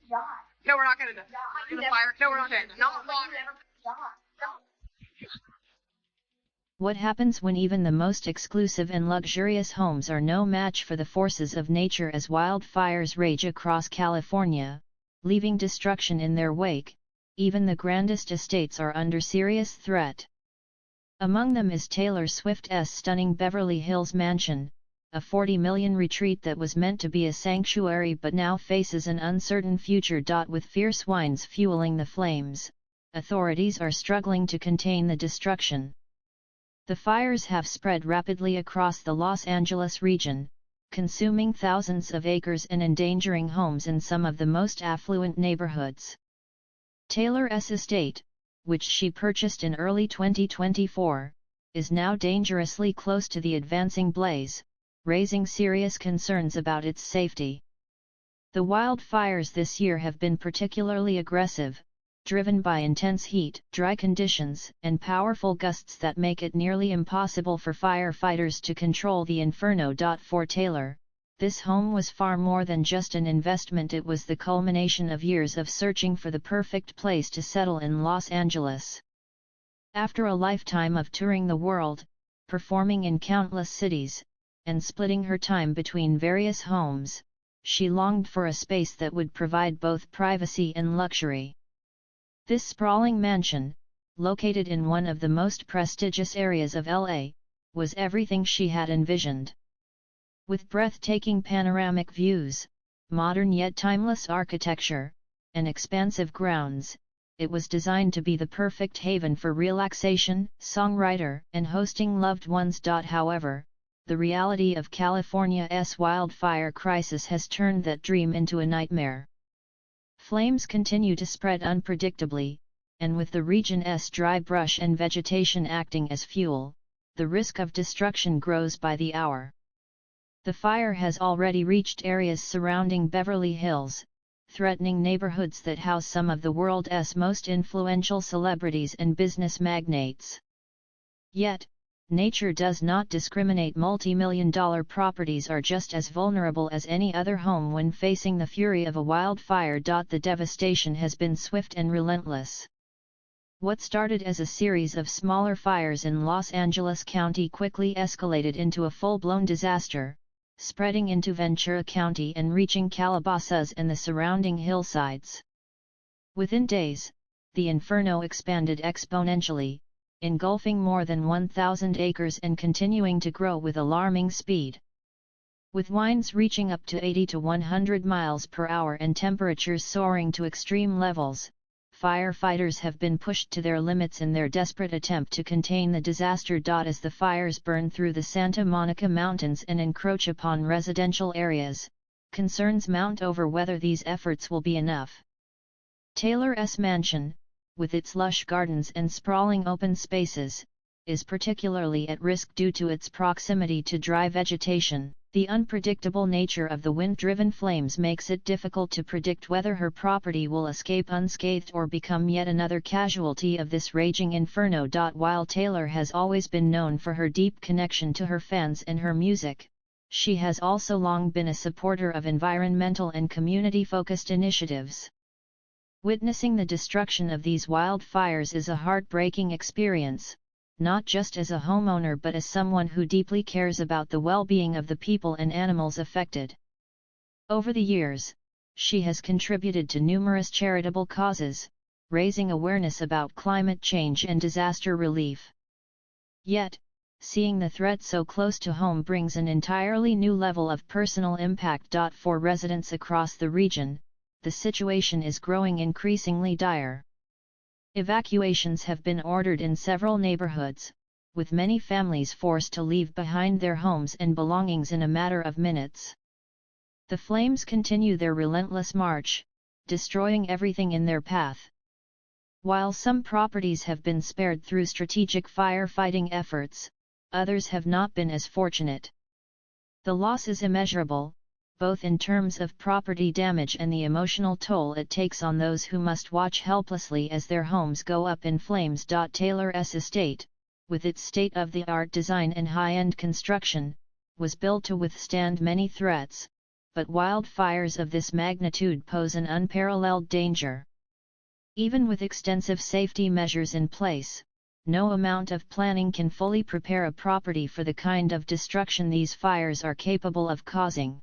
No, we're not gonna do. In the fire. No, we're not gonna. Not water. What happens when even the most exclusive and luxurious homes are no match for the forces of nature as wildfires rage across California, leaving destruction in their wake? Even the grandest estates are under serious threat. Among them is Taylor Swift's stunning Beverly Hills mansion, a $40 million retreat that was meant to be a sanctuary but now faces an uncertain future. With fierce winds fueling the flames, authorities are struggling to contain the destruction. The fires have spread rapidly across the Los Angeles region, consuming thousands of acres and endangering homes in some of the most affluent neighborhoods. Taylor's estate, which she purchased in early 2024, is now dangerously close to the advancing blaze, raising serious concerns about its safety. The wildfires this year have been particularly aggressive, driven by intense heat, dry conditions, and powerful gusts that make it nearly impossible for firefighters to control the inferno. For Taylor, this home was far more than just an investment. It was the culmination of years of searching for the perfect place to settle in Los Angeles. After a lifetime of touring the world, performing in countless cities, and splitting her time between various homes, she longed for a space that would provide both privacy and luxury. This sprawling mansion, located in one of the most prestigious areas of LA, was everything she had envisioned. With breathtaking panoramic views, modern yet timeless architecture, and expansive grounds, it was designed to be the perfect haven for relaxation, songwriter, and hosting loved ones. However, the reality of California's wildfire crisis has turned that dream into a nightmare. Flames continue to spread unpredictably, and with the region's dry brush and vegetation acting as fuel, the risk of destruction grows by the hour. The fire has already reached areas surrounding Beverly Hills, threatening neighborhoods that house some of the world's most influential celebrities and business magnates. Yet, nature does not discriminate. Multi-million-dollar properties are just as vulnerable as any other home when facing the fury of a wildfire. The devastation has been swift and relentless. What started as a series of smaller fires in Los Angeles County quickly escalated into a full-blown disaster, spreading into Ventura County and reaching Calabasas and the surrounding hillsides. Within days, the inferno expanded exponentially, engulfing more than 1,000 acres and continuing to grow with alarming speed. With winds reaching up to 80 to 100 miles per hour and temperatures soaring to extreme levels, firefighters have been pushed to their limits in their desperate attempt to contain the disaster. As the fires burn through the Santa Monica Mountains and encroach upon residential areas, concerns mount over whether these efforts will be enough. Taylor's mansion, with its lush gardens and sprawling open spaces, is particularly at risk due to its proximity to dry vegetation. The unpredictable nature of the wind-driven flames makes it difficult to predict whether her property will escape unscathed or become yet another casualty of this raging inferno. While Taylor has always been known for her deep connection to her fans and her music, she has also long been a supporter of environmental and community-focused initiatives. Witnessing the destruction of these wildfires is a heartbreaking experience, not just as a homeowner but as someone who deeply cares about the well-being of the people and animals affected. Over the years, she has contributed to numerous charitable causes, raising awareness about climate change and disaster relief. Yet, seeing the threat so close to home brings an entirely new level of personal impact. For residents across the region, the situation is growing increasingly dire. Evacuations have been ordered in several neighborhoods, with many families forced to leave behind their homes and belongings in a matter of minutes. The flames continue their relentless march, destroying everything in their path. While some properties have been spared through strategic firefighting efforts, others have not been as fortunate. The loss is immeasurable, both in terms of property damage and the emotional toll it takes on those who must watch helplessly as their homes go up in flames. Taylor's estate, with its state-of-the-art design and high-end construction, was built to withstand many threats, but wildfires of this magnitude pose an unparalleled danger. Even with extensive safety measures in place, no amount of planning can fully prepare a property for the kind of destruction these fires are capable of causing.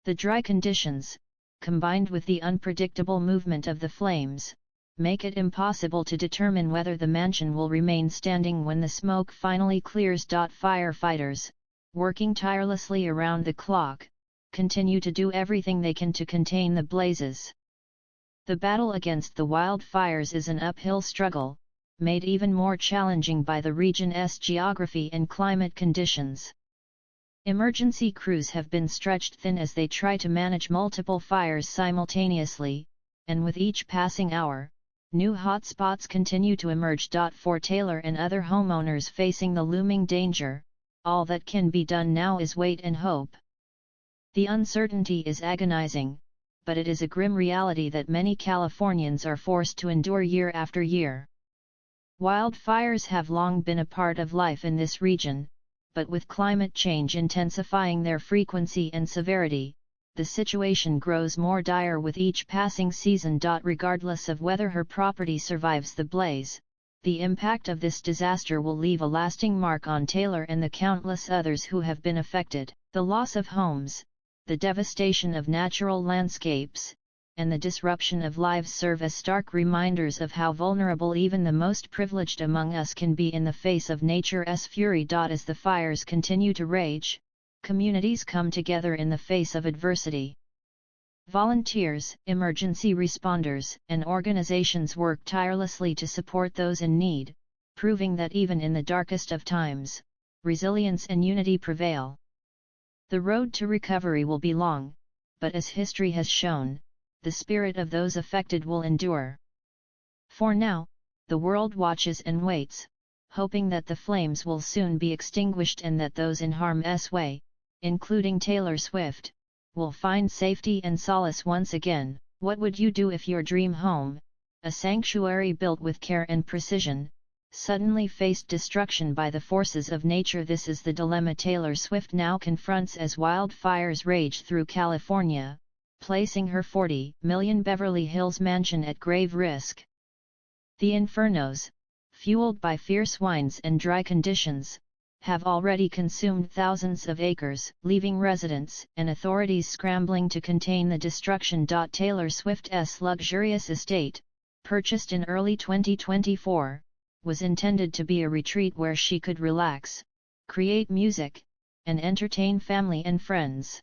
The dry conditions, combined with the unpredictable movement of the flames, make it impossible to determine whether the mansion will remain standing when the smoke finally clears. Firefighters, working tirelessly around the clock, continue to do everything they can to contain the blazes. The battle against the wildfires is an uphill struggle, made even more challenging by the region's geography and climate conditions. Emergency crews have been stretched thin as they try to manage multiple fires simultaneously, and with each passing hour, new hotspots continue to emerge. For Taylor and other homeowners facing the looming danger, all that can be done now is wait and hope. The uncertainty is agonizing, but it is a grim reality that many Californians are forced to endure year after year. Wildfires have long been a part of life in this region, but with climate change intensifying their frequency and severity, the situation grows more dire with each passing season. Regardless of whether her property survives the blaze, the impact of this disaster will leave a lasting mark on Taylor and the countless others who have been affected. The loss of homes, the devastation of natural landscapes, and the disruption of lives serve as stark reminders of how vulnerable even the most privileged among us can be in the face of nature's fury. As the fires continue to rage, communities come together in the face of adversity. Volunteers, emergency responders, and organizations work tirelessly to support those in need, proving that even in the darkest of times, resilience and unity prevail. The road to recovery will be long, but as history has shown, the spirit of those affected will endure. For now, the world watches and waits, hoping that the flames will soon be extinguished and that those in harm's way, including Taylor Swift, will find safety and solace once again. What would you do if your dream home, a sanctuary built with care and precision, suddenly faced destruction by the forces of nature? This is the dilemma Taylor Swift now confronts as wildfires rage through California, placing her $40 million Beverly Hills mansion at grave risk. The infernos, fueled by fierce winds and dry conditions, have already consumed thousands of acres, leaving residents and authorities scrambling to contain the destruction. Taylor Swift's luxurious estate, purchased in early 2024, was intended to be a retreat where she could relax, create music, and entertain family and friends.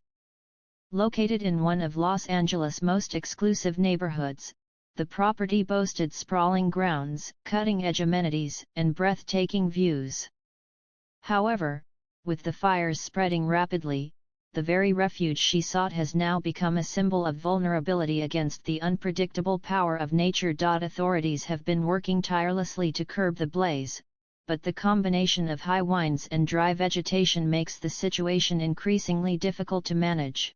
Located in one of Los Angeles' most exclusive neighborhoods, the property boasted sprawling grounds, cutting-edge amenities, and breathtaking views. However, with the fires spreading rapidly, the very refuge she sought has now become a symbol of vulnerability against the unpredictable power of nature. Authorities have been working tirelessly to curb the blaze, but the combination of high winds and dry vegetation makes the situation increasingly difficult to manage.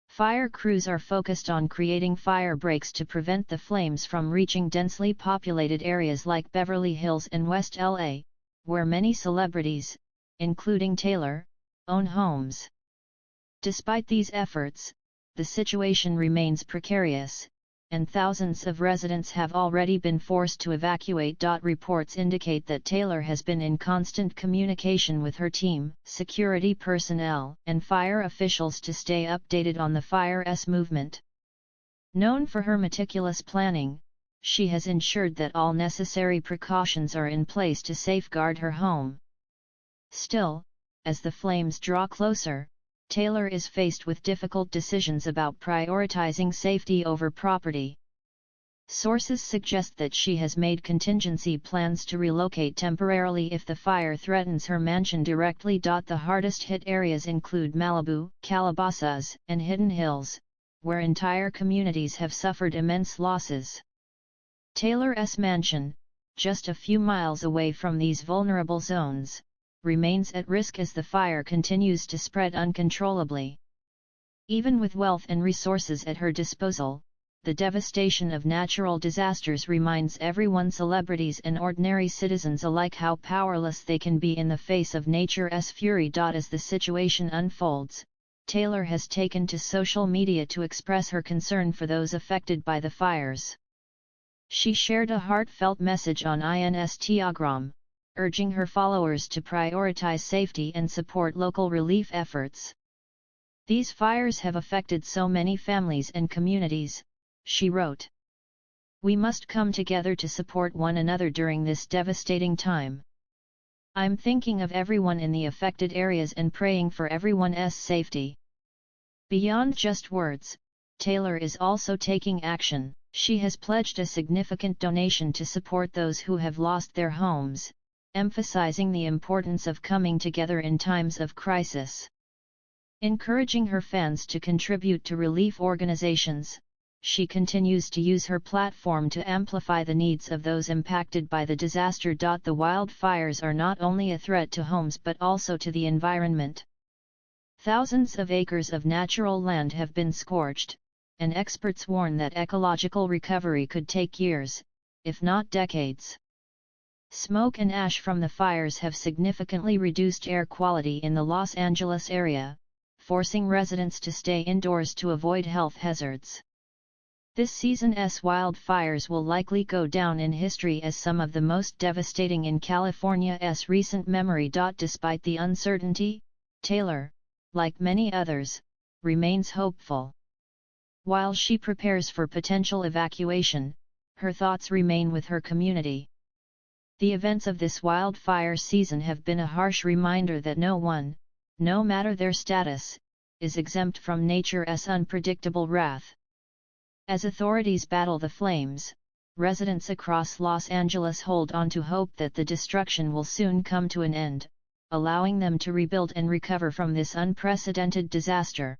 Fire crews are focused on creating fire breaks to prevent the flames from reaching densely populated areas like Beverly Hills and West LA, where many celebrities, including Taylor, own homes. Despite these efforts, the situation remains precarious, and thousands of residents have already been forced to evacuate. Reports indicate that Taylor has been in constant communication with her team, security personnel, and fire officials to stay updated on the fire's movement. Known for her meticulous planning, she has ensured that all necessary precautions are in place to safeguard her home. Still, as the flames draw closer, Taylor is faced with difficult decisions about prioritizing safety over property. Sources suggest that she has made contingency plans to relocate temporarily if the fire threatens her mansion directly. The hardest hit areas include Malibu, Calabasas, and Hidden Hills, where entire communities have suffered immense losses. Taylor's mansion, just a few miles away from these vulnerable zones, remains at risk as the fire continues to spread uncontrollably. Even with wealth and resources at her disposal, the devastation of natural disasters reminds everyone, celebrities and ordinary citizens alike, how powerless they can be in the face of nature's fury. As the situation unfolds, Taylor has taken to social media to express her concern for those affected by the fires. She shared a heartfelt message on Instagram, urging her followers to prioritize safety and support local relief efforts. "These fires have affected so many families and communities," she wrote. "We must come together to support one another during this devastating time. I'm thinking of everyone in the affected areas and praying for everyone's safety." Beyond just words, Taylor is also taking action. She has pledged a significant donation to support those who have lost their homes, emphasizing the importance of coming together in times of crisis. Encouraging her fans to contribute to relief organizations, she continues to use her platform to amplify the needs of those impacted by the disaster. The wildfires are not only a threat to homes but also to the environment. Thousands of acres of natural land have been scorched, and experts warn that ecological recovery could take years, if not decades. Smoke and ash from the fires have significantly reduced air quality in the Los Angeles area, forcing residents to stay indoors to avoid health hazards. This season's wildfires will likely go down in history as some of the most devastating in California's recent memory. Despite the uncertainty, Taylor, like many others, remains hopeful. While she prepares for potential evacuation, her thoughts remain with her community. The events of this wildfire season have been a harsh reminder that no one, no matter their status, is exempt from nature's unpredictable wrath. As authorities battle the flames, residents across Los Angeles hold on to hope that the destruction will soon come to an end, allowing them to rebuild and recover from this unprecedented disaster.